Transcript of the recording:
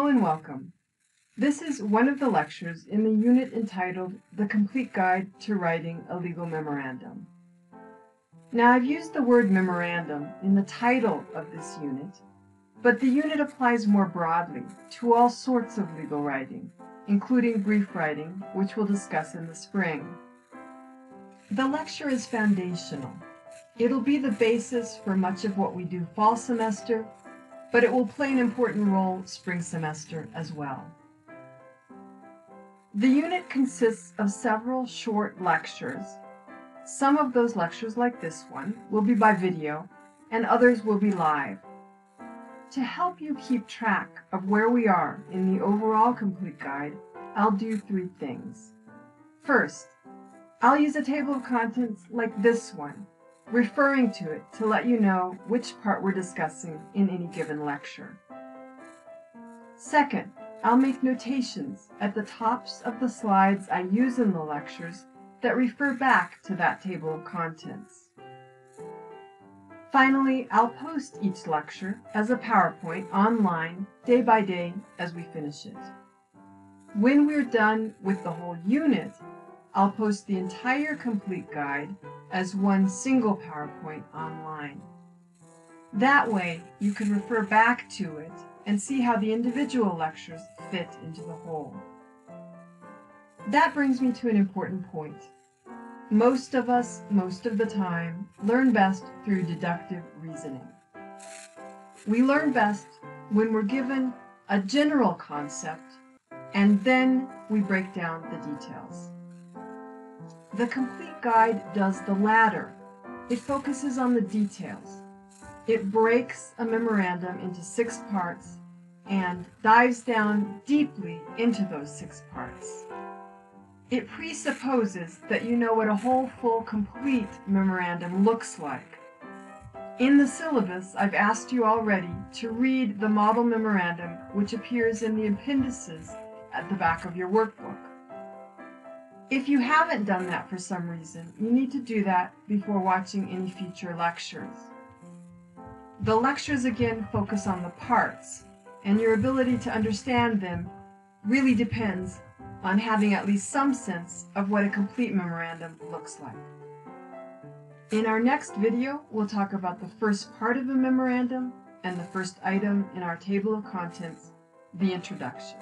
Hello and welcome. This is one of the lectures in the unit entitled The Complete Guide to Writing a Legal Memorandum. Now, I've used the word memorandum in the title of this unit, but the unit applies more broadly to all sorts of legal writing, including brief writing, which we'll discuss in the spring. The lecture is foundational. It'll be the basis for much of what we do fall semester, but it will play an important role spring semester as well. The unit consists of several short lectures. Some of those lectures, like this one, will be by video, and others will be live. To help you keep track of where we are in the overall complete guide, I'll do three things. First, I'll use a table of contents like this one, referring to it to let you know which part we're discussing in any given lecture. Second, I'll make notations at the tops of the slides I use in the lectures that refer back to that table of contents. Finally, I'll post each lecture as a PowerPoint online day by day as we finish it. When we're done with the whole unit, I'll post the entire complete guide as one single PowerPoint online. That way, you can refer back to it and see how the individual lectures fit into the whole. That brings me to an important point. Most of us, most of the time, learn best through deductive reasoning. We learn best when we're given a general concept, and then we break down the details. The complete guide does the latter. It focuses on the details. It breaks a memorandum into 6 parts and dives down deeply into those 6 parts. It presupposes that you know what a whole, full, complete memorandum looks like. In the syllabus, I've asked you already to read the model memorandum, which appears in the appendices at the back of your workbook. If you haven't done that for some reason, you need to do that before watching any future lectures. The lectures again focus on the parts, and your ability to understand them really depends on having at least some sense of what a complete memorandum looks like. In our next video, we'll talk about the first part of a memorandum and the first item in our table of contents, the introduction.